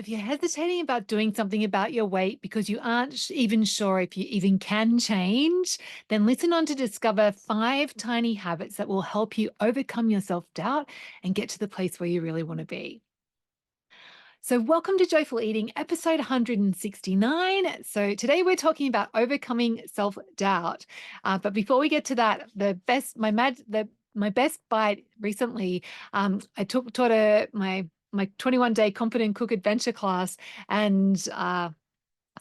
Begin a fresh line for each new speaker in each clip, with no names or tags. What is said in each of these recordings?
If you're hesitating about doing something about your weight because you aren't even sure if you even can change, then listen on to discover 5 tiny habits that will help you overcome your self doubt and get to the place where you really want to be. So, welcome to Joyful Eating, episode 169. So, today we're talking about overcoming self doubt. But before we get to that, my best bite recently, I taught my 21-day confident cook adventure class, and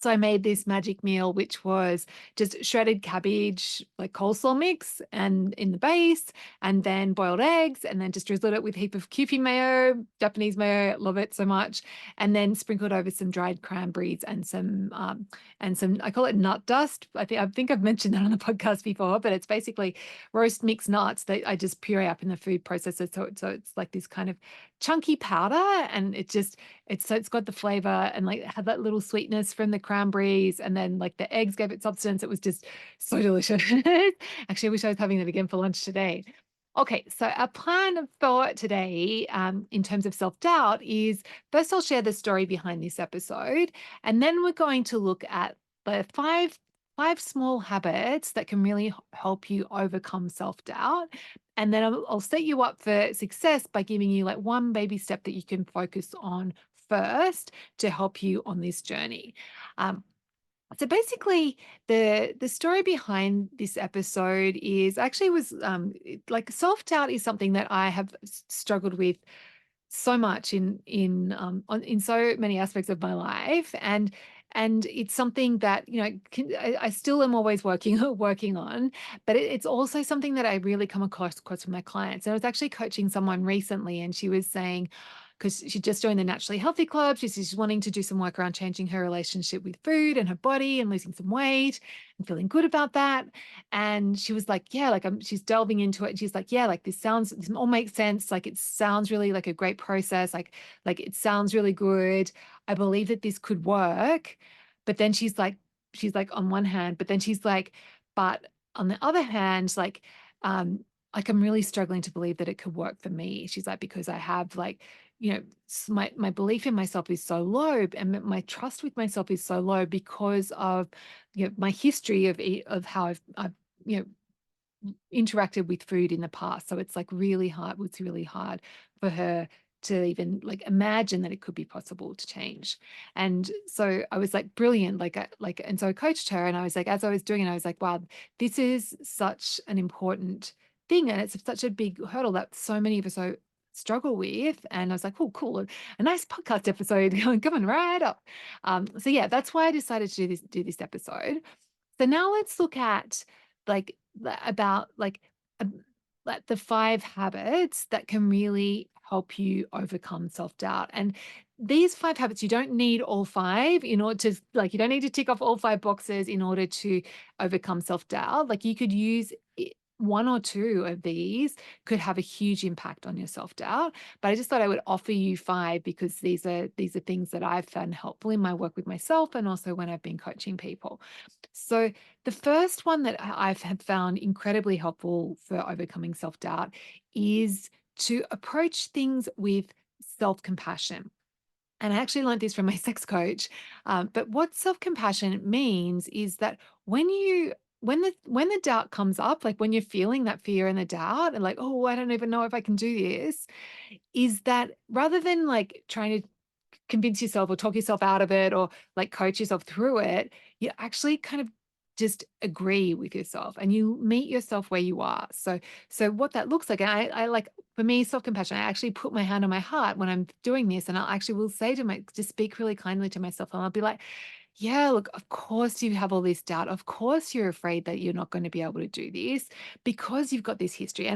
so I made this magic meal, which was just shredded cabbage, like coleslaw mix, and in the base, and then boiled eggs, and then just drizzled it with a heap of Kewpie mayo, Japanese mayo, love it so much, and then sprinkled over some dried cranberries and some I call it nut dust. I think I've mentioned that on the podcast before, but it's basically roast mixed nuts that I just puree up in the food processor, so it's like this kind of chunky powder, and it's got the flavor and like had that little sweetness from the cranberries, and then like the eggs gave it substance. It was just so delicious. Actually, I wish I was having that again for lunch today. Okay, so our plan for today, in terms of self doubt, is first I'll share the story behind this episode, and then we're going to look at the five small habits that can really help you overcome self doubt. And then I'll set you up for success by giving you like one baby step that you can focus on first to help you on this journey. Um, so basically, the story behind this episode is actually was like self doubt is something that I have struggled with so much in so many aspects of my life, and it's something that I still am always working working on, but it's also something that I really come across with my clients. And I was actually coaching someone recently, and she was saying, because she just joined the Naturally Healthy Club. She's wanting to do some work around changing her relationship with food and her body and losing some weight and feeling good about that. And she was like, yeah, like she's delving into it. And she's like, yeah, like this all makes sense. Like it sounds really like a great process. Like it sounds really good. I believe that this could work. But then she's like on one hand, but then she's but on the other hand, like I'm really struggling to believe that it could work for me. She's like, because I have my belief in myself is so low, and my trust with myself is so low because of my history of how I've you interacted with food in the past. So it's like really hard. It's really hard for her to even like imagine that it could be possible to change. And so I was like, brilliant. And so I coached her, and I was like, as I was doing it, I was like, wow, this is such an important thing. And it's such a big hurdle that so many of us struggle with. And I was like, oh, cool. A nice podcast episode coming right up. So yeah, that's why I decided to do this episode. So now let's look at like about like the 5 habits that can really help you overcome self-doubt. And these 5 habits, you don't need all 5 in order to like, you don't need to tick off all 5 boxes in order to overcome self-doubt. Like you could use one or two of these could have a huge impact on your self-doubt. But I just thought I would offer you 5 because these are things that I've found helpful in my work with myself and also when I've been coaching people. So the first one that I've have found incredibly helpful for overcoming self-doubt is to approach things with self-compassion. And I actually learned this from my sex coach. But what self-compassion means is that when the doubt comes up, like when you're feeling that fear and the doubt, and like, oh, I don't even know if I can do this, is that rather than like trying to convince yourself or talk yourself out of it or like coach yourself through it, you actually kind of just agree with yourself and you meet yourself where you are. So what that looks like, and I like for me, self-compassion, I actually put my hand on my heart when I'm doing this, and I actually will say just speak really kindly to myself, and I'll be like, yeah, look, of course you have all this doubt. Of course you're afraid that you're not going to be able to do this because you've got this history.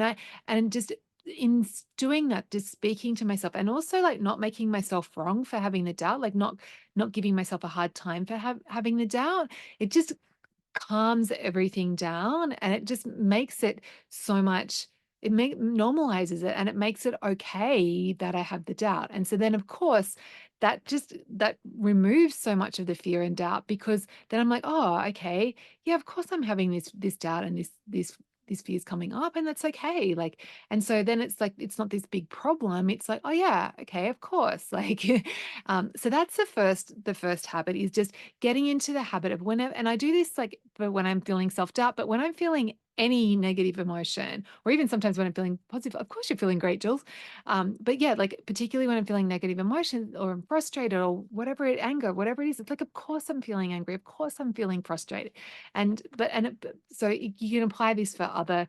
And just in doing that, just speaking to myself and also like not making myself wrong for having the doubt, like not giving myself a hard time for having the doubt. It just calms everything down, and it just makes it so much normalizes it, and it makes it okay that I have the doubt. And so then of course that removes so much of the fear and doubt, because then I'm like, oh, okay, yeah, of course I'm having this doubt and this this fear is coming up, and that's okay. Like, and so then it's like, it's not this big problem. It's like, oh yeah, okay, of course. Like, so that's the first habit is just getting into the habit of whenever, and I do this like for when I'm feeling self-doubt, but when I'm feeling any negative emotion, or even sometimes when I'm feeling positive, of course you're feeling great, Jules. But yeah, like particularly when I'm feeling negative emotion or I'm frustrated or whatever it, anger, whatever it is, it's like, of course I'm feeling angry. Of course I'm feeling frustrated. So you can apply this for other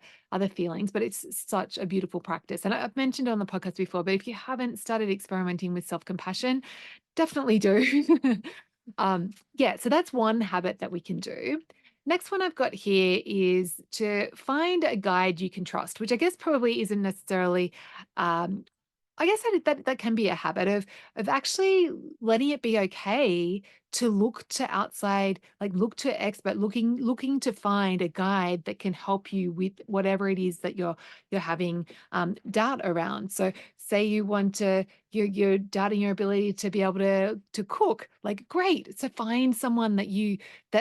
feelings, but it's such a beautiful practice. And I've mentioned it on the podcast before, but if you haven't started experimenting with self-compassion, definitely do. Yeah, so that's one habit that we can do. Next one I've got here is to find a guide you can trust, which I guess probably isn't necessarily um, I guess that can be a habit of actually letting it be okay to look to outside, like look to expert, looking to find a guide that can help you with whatever it is that you're having doubt around. So say you want to, you're doubting your ability to be able to cook, like great. So find someone that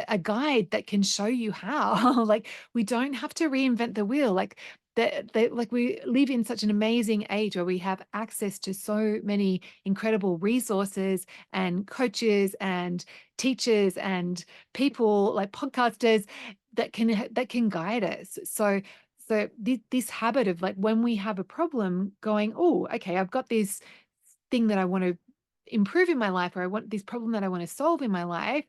a guide that can show you how. Like we don't have to reinvent the wheel. Like like we live in such an amazing age where we have access to so many incredible resources and coaches and teachers and people like podcasters that can guide us. So this habit of like when we have a problem going, oh, okay, I've got this thing that I want to improve in my life, or I want this problem that I want to solve in my life,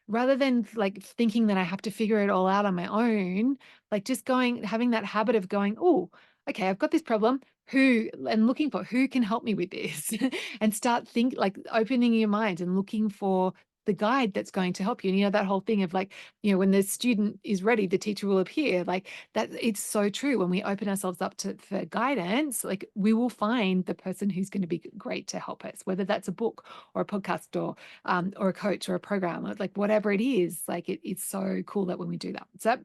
rather than like thinking that I have to figure it all out on my own, like just going, having that habit of going, oh, okay, I've got this problem. And looking for who can help me with this and start like opening your mind and looking for the guide that's going to help you. And that whole thing of like, when the student is ready, the teacher will appear. Like that, it's so true. When we open ourselves up for guidance, like we will find the person who's going to be great to help us, whether that's a book or a podcast or a coach or a program, or like whatever it is. Like it's so cool that when we do that. So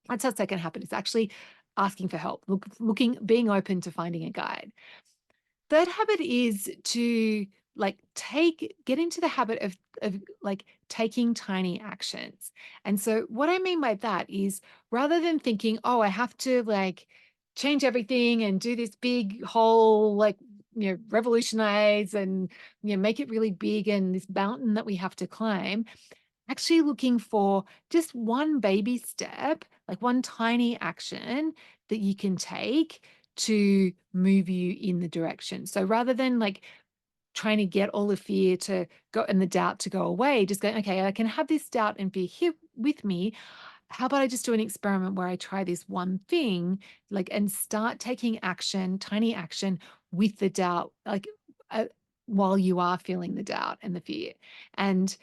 that's our second habit, is actually asking for help, being open to finding a guide. Third habit is to like get into the habit of like taking tiny actions. And so what I mean by that is, rather than thinking, oh, I have to like change everything and do this big whole like revolutionize and make it really big and this mountain that we have to climb, actually looking for just one baby step, like one tiny action that you can take to move you in the direction. So rather than like trying to get all the fear to go and the doubt to go away, just going, okay, I can have this doubt and fear here with me. How about I just do an experiment where I try this one thing, like, and start taking action, tiny action with the doubt, like, while you are feeling the doubt and the fear. And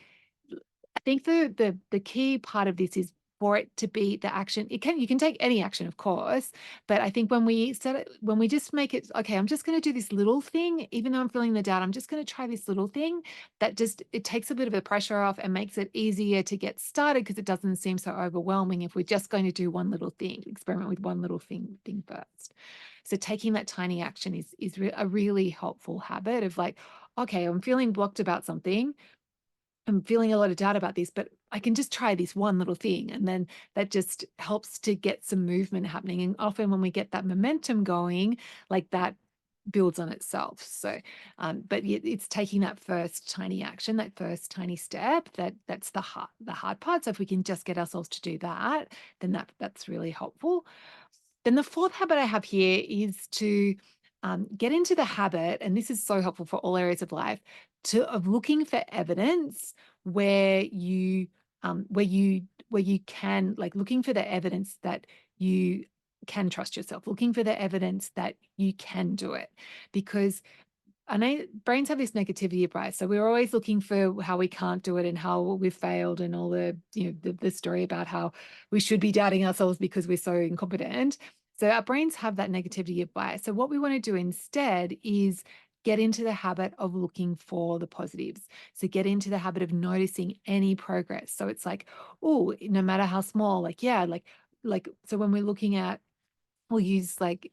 I think the key part of this is for it to be the action. You can take any action, of course, but I think when we when we just make it, okay, I'm just going to do this little thing, even though I'm feeling the doubt, I'm just going to try this little thing, that just, it takes a bit of the pressure off and makes it easier to get started, because it doesn't seem so overwhelming if we're just going to do one little thing, experiment with one little thing first. So taking that tiny action is a really helpful habit of like, okay, I'm feeling blocked about something. I'm feeling a lot of doubt about this, but I can just try this one little thing. And then that just helps to get some movement happening. And often when we get that momentum going, like that builds on itself. So, but it's taking that first tiny action, that first tiny step, that's the hard part. So if we can just get ourselves to do that, then that's really helpful. Then the fourth habit I have here is to get into the habit, and this is so helpful for all areas of life, of looking for evidence where you can, like looking for the evidence that you can trust yourself, looking for the evidence that you can do it. Because I know brains have this negativity bias. So we're always looking for how we can't do it and how we've failed, and all the story about how we should be doubting ourselves because we're so incompetent. So our brains have that negativity bias. So what we want to do instead is get into the habit of looking for the positives. So get into the habit of noticing any progress. So it's like, oh, no matter how small, like, yeah, so when we're looking at, we'll use like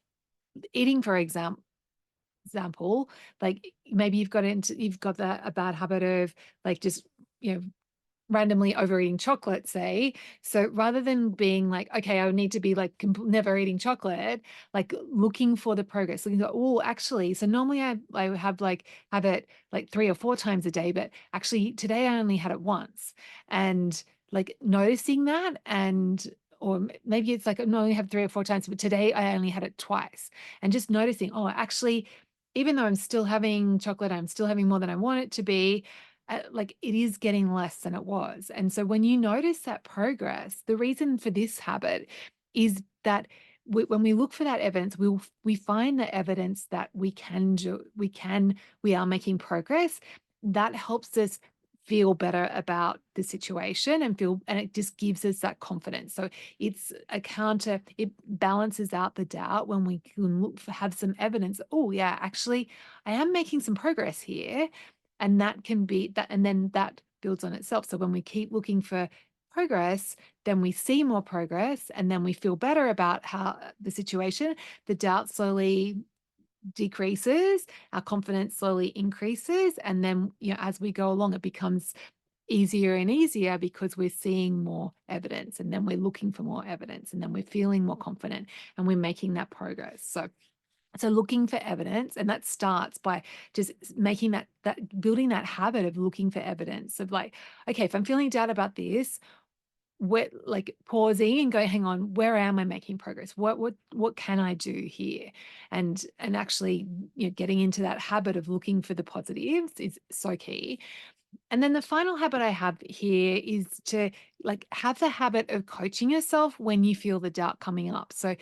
eating, for example, like maybe you've got a bad habit of like just, you know, randomly overeating chocolate, say. So rather than being like, okay, I need to be like never eating chocolate, like looking for the progress, looking at, oh, actually, so normally I have like have it like 3 or 4 times a day, but actually today I only had it once. And like noticing that, and or maybe it's like, no, I only have 3 or 4 times, but today I only had it twice. And just noticing, oh, actually, even though I'm still having chocolate, I'm still having more than I want it to be, like it is getting less than it was. And so when you notice that progress, the reason for this habit is that when we look for that evidence, we find the evidence that we are making progress. That helps us feel better about the situation and it just gives us that confidence. So it balances out the doubt when we can have some evidence. Oh yeah, actually I am making some progress here, and that can be that, and then that builds on itself. So when we keep looking for progress, then we see more progress, and then we feel better about how the situation, the doubt slowly decreases, our confidence slowly increases, and then, as we go along, it becomes easier and easier because we're seeing more evidence, and then we're looking for more evidence, and then we're feeling more confident, and we're making that progress. So looking for evidence, and that starts by just making that building that habit of looking for evidence of like, okay, if I'm feeling doubt about this, where like pausing and going, hang on, where am I making progress? What can I do here? And actually, getting into that habit of looking for the positives is so key. And then the final habit I have here is to like have the habit of coaching yourself when you feel the doubt coming up. So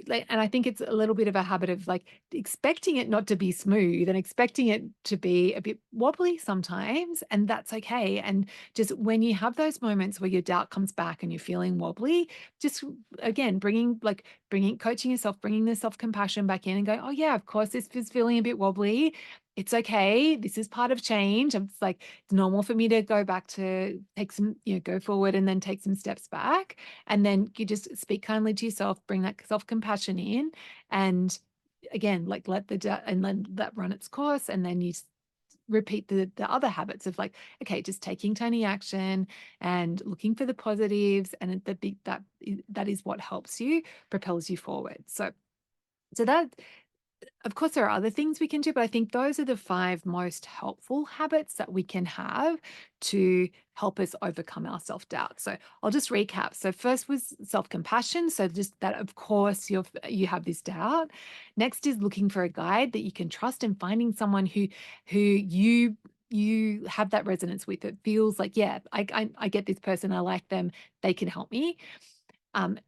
like, and I think it's a little bit of a habit of like expecting it not to be smooth and expecting it to be a bit wobbly sometimes, and that's okay. And just when you have those moments where your doubt comes back and you're feeling wobbly, just again bringing coaching yourself, bringing the self-compassion back in and going, oh yeah, of course this is feeling a bit wobbly. It's okay. This is part of change. It's like it's normal for me to go back to take some, go forward and then take some steps back. And then you just speak kindly to yourself, bring that self-compassion in, and again, like and let that run its course. And then you repeat the other habits of like, okay, just taking tiny action and looking for the positives, and that is what helps you, propels you forward. So that, of course, there are other things we can do, but I think those are the 5 most helpful habits that we can have to help us overcome our self-doubt. So I'll just recap. So first was self-compassion. So just that, of course, you have this doubt. Next is looking for a guide that you can trust and finding someone who you have that resonance with. It feels like, yeah, I get this person. I like them. They can help me. Um,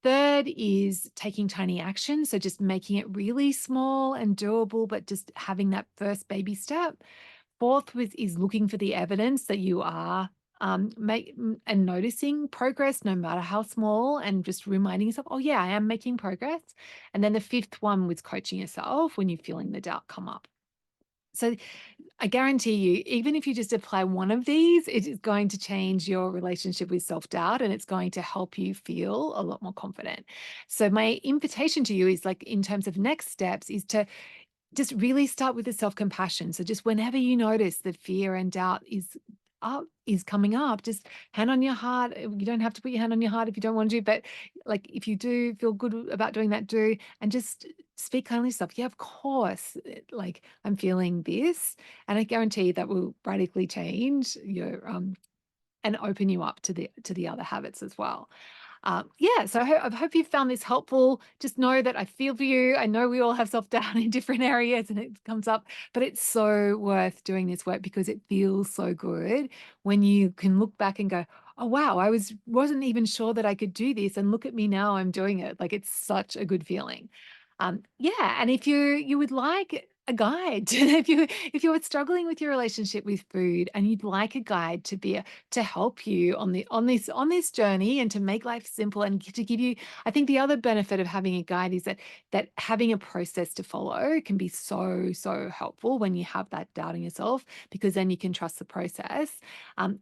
Third is taking tiny action. So just making it really small and doable, but just having that first baby step. Fourth is looking for the evidence that you are and noticing progress, no matter how small, and just reminding yourself, oh yeah, I am making progress. And then the fifth one was coaching yourself when you're feeling the doubt come up. So I guarantee you, even if you just apply one of these, it is going to change your relationship with self-doubt, and it's going to help you feel a lot more confident. So my invitation to you is like, in terms of next steps, is to just really start with the self-compassion. So just whenever you notice that fear and doubt is coming up, just hand on your heart. You don't have to put your hand on your heart if you don't want to, but like if you do feel good about doing that, do, and just speak kindly to yourself. Yeah, of course, like I'm feeling this, and I guarantee that will radically change your and open you up to the other habits as well. Yeah, so I hope you found this helpful. Just know that I feel for you. I know we all have self-doubt in different areas and it comes up, but it's so worth doing this work because it feels so good when you can look back and go, oh wow, wasn't even sure that I could do this, and look at me now, I'm doing it. Like it's such a good feeling. Yeah, and if you would like a guide, if you're struggling with your relationship with food and you'd like a guide to help you on this journey and to make life simple and to give you, I think the other benefit of having a guide is that having a process to follow can be so helpful when you have that doubt in yourself, because then you can trust the process.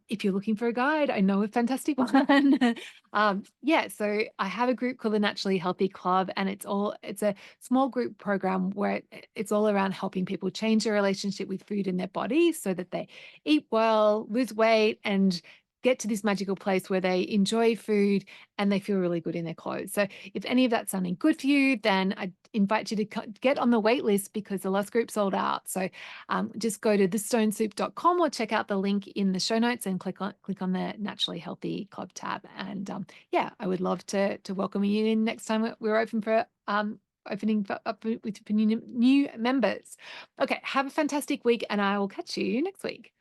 If you're looking for a guide, I know a fantastic one. Yeah, so I have a group called the Naturally Healthy Club, and it's a small group program where it's all around helping people change their relationship with food and their body so that they eat well, lose weight, and get to this magical place where they enjoy food and they feel really good in their clothes. So if any of that's sounding good for you, then I invite you to get on the wait list because the last group sold out. So just go to thestonesoup.com or check out the link in the show notes and click on the Naturally Healthy Club tab. And yeah, I would love to welcome you in next time we're open for opening up with new members. Okay, have a fantastic week, and I will catch you next week.